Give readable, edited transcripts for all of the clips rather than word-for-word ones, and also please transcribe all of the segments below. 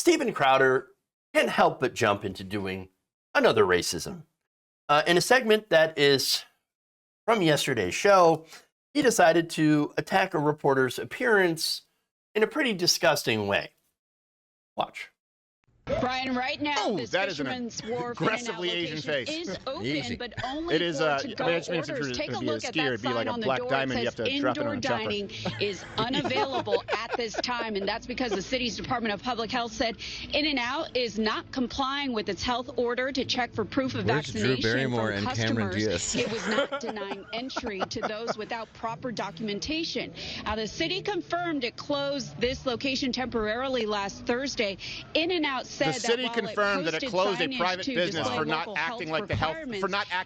Steven Crowder can't help but jump into doing another racism. In a segment that is from yesterday's show, he decided to attack a reporter's appearance in a pretty disgusting way. Watch. Brian, right now, this that is an Fisherman's Wharf aggressively Asian face. is open, Easy. but only It is, for to-go orders. Take a look at that sign on the door. It says indoor dining is unavailable at this time, and that's because the city's Department of Public Health said In-N-Out is not complying with its health order to check for proof of vaccination from customers. It was not denying entry to those without proper documentation. Now, the city confirmed it closed this location temporarily last Thursday. In-N-Out said the city confirmed that it closed a private business for not acting like the FDA.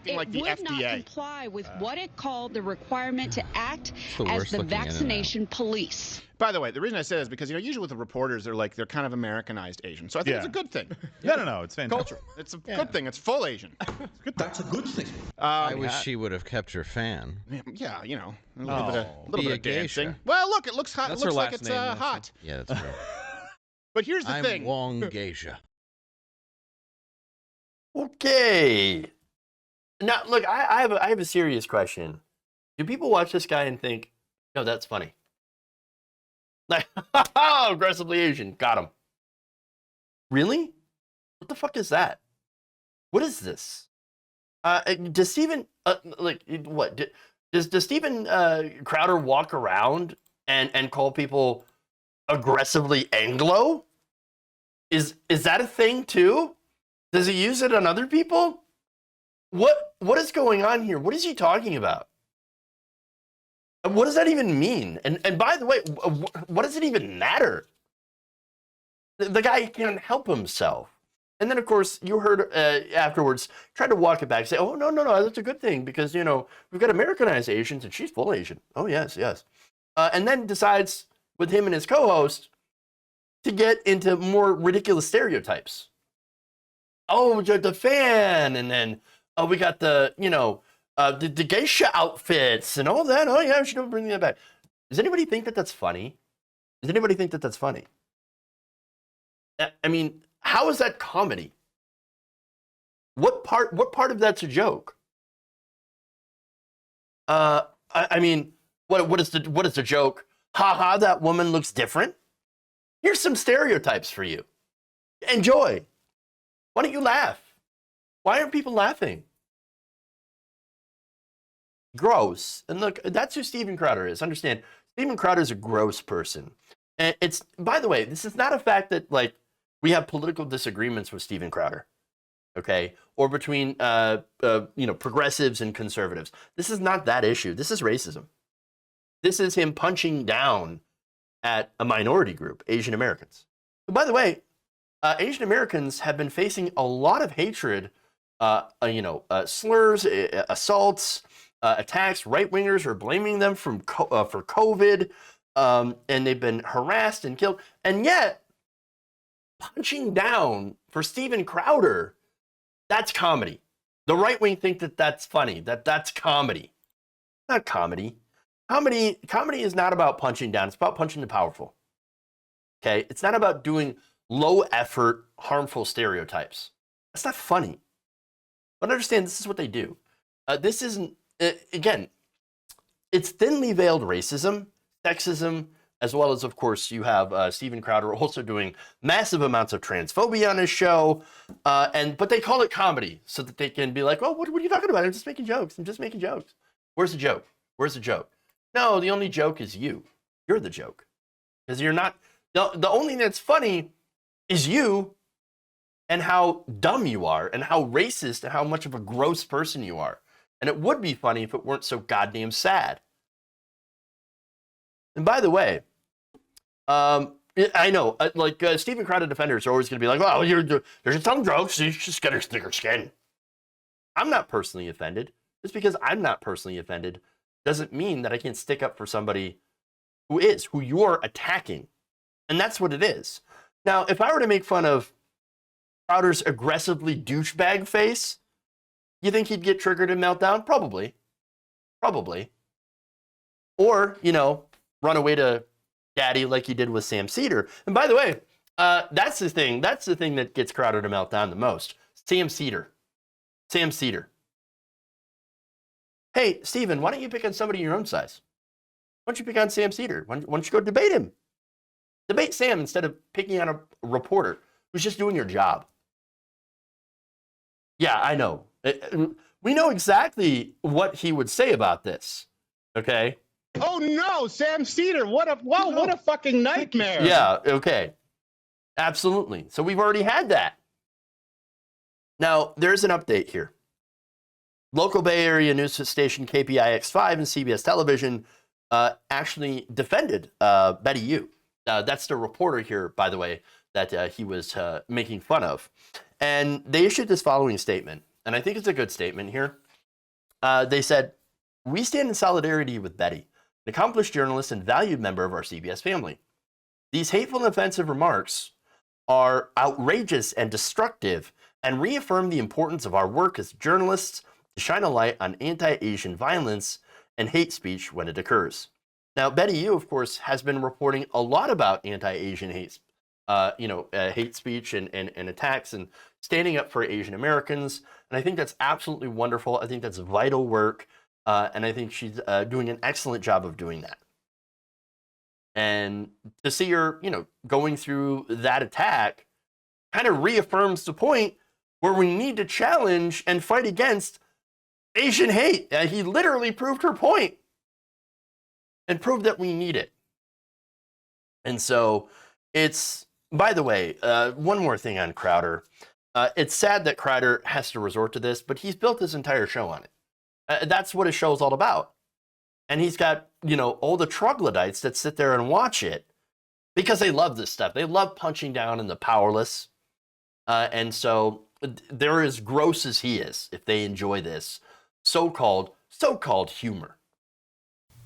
It would not comply with what it called the requirement to act as the vaccination police. By the way, the reason I say that is because, usually with the reporters, they're kind of Americanized Asian. So I think it's a good thing. No, it's fantastic. Culture. It's a good thing. It's full Asian. That's a good thing. I wish she would have kept her fan. Yeah, a little bit of dancing. Geisha. Well, look, it looks hot. That's it looks her like last it's name, hot. Yeah, that's true. But here's the thing. I'm Wong Geisha. Okay. Now, look, I have a serious question. Do people watch this guy and think, no, that's funny? Like, aggressively Asian, got him. Really? What the fuck is that? What is this? Does Steven, does Steven Crowder walk around and call people aggressively Anglo? Is that a thing too? Does he use it on other people? What is going on here? What is he talking about? What does that even mean? And by the way, what does it even matter? The guy can't help himself. And then, of course, you heard afterwards, tried to walk it back, say, oh, no, that's a good thing because, we've got Americanized Asians and she's full Asian. Oh, yes. And then decides with him and his co-host to get into more ridiculous stereotypes. Oh, the fan, and then we got the geisha outfits and all that. Oh yeah, we should bring that back. Does anybody think that that's funny? Does anybody think that that's funny? I mean, how is that comedy? What part of that's a joke? I mean, what is the joke? Ha ha, that woman looks different. Here's some stereotypes for you. Enjoy. Why don't you laugh? Why aren't people laughing? Gross. And look, that's who Steven Crowder is. Understand, Steven Crowder is a gross person. And it's, by the way, this is not a fact that, we have political disagreements with Steven Crowder, okay? Or between, progressives and conservatives. This is not that issue. This is racism. This is him punching down at a minority group, Asian Americans. But by the way, Asian Americans have been facing a lot of hatred, slurs, assaults, attacks. Right-wingers are blaming them for COVID, and they've been harassed and killed. And yet, punching down for Steven Crowder, that's comedy. The right-wing think that that's funny, that's comedy. Not comedy. Comedy is not about punching down. It's about punching the powerful. Okay? It's not about doing low-effort, harmful stereotypes. That's not funny. But understand, this is what they do. This isn't, again, it's thinly veiled racism, sexism, as well as, of course, you have Steven Crowder also doing massive amounts of transphobia on his show. But they call it comedy so that they can be like, oh, what are you talking about? I'm just making jokes. Where's the joke? No, the only joke is you. You're the joke. Because you're not, the only thing that's funny is you and how dumb you are and how racist and how much of a gross person you are. And it would be funny if it weren't so goddamn sad. And by the way, I know, Steven Crowder defenders are always going to be like, oh, there's some jokes, you just got to stick your skin. I'm not personally offended. Just because I'm not personally offended doesn't mean that I can't stick up for somebody who you're attacking. And that's what it is. Now, if I were to make fun of Crowder's aggressively douchebag face, you think he'd get triggered and melt down? Probably. Or, run away to daddy like he did with Sam Cedar. And by the way, That's the thing. That's the thing that gets Crowder to melt down the most. Sam Cedar. Hey, Steven, why don't you pick on somebody your own size? Why don't you pick on Sam Cedar? Why don't you go debate him? Debate Sam instead of picking on a reporter who's just doing your job. Yeah, I know. We know exactly what he would say about this. Okay? Oh no, Sam Cedar! What a fucking nightmare! Yeah. Okay. Absolutely. So we've already had that. Now there's an update here. Local Bay Area news station KPIX5 and CBS Television actually defended Betty Yu. That's the reporter here, by the way, that he was making fun of. And they issued this following statement, and I think it's a good statement here. They said, "We stand in solidarity with Betty, an accomplished journalist and valued member of our CBS family. These hateful and offensive remarks are outrageous and destructive and reaffirm the importance of our work as journalists to shine a light on anti-Asian violence and hate speech when it occurs." Now, Betty Yu, of course, has been reporting a lot about anti-Asian hate speech and attacks and standing up for Asian Americans. And I think that's absolutely wonderful. I think that's vital work. And I think she's doing an excellent job of doing that. And to see her, going through that attack kind of reaffirms the point where we need to challenge and fight against Asian hate. He literally proved her point and proved that we need it. And so it's, by the way, one more thing on Crowder. It's sad that Crowder has to resort to this, but he's built his entire show on it. That's what his show's all about. And he's got, all the troglodytes that sit there and watch it because they love this stuff. They love punching down on the powerless. And so they're as gross as he is if they enjoy this so-called humor.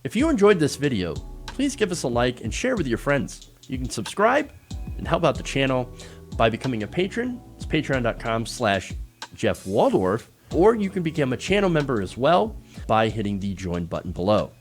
If you enjoyed this video, please give us a like and share with your friends. You can subscribe and help out the channel by becoming a patron. It's patreon.com/Jeff Waldorf, or you can become a channel member as well by hitting the join button below.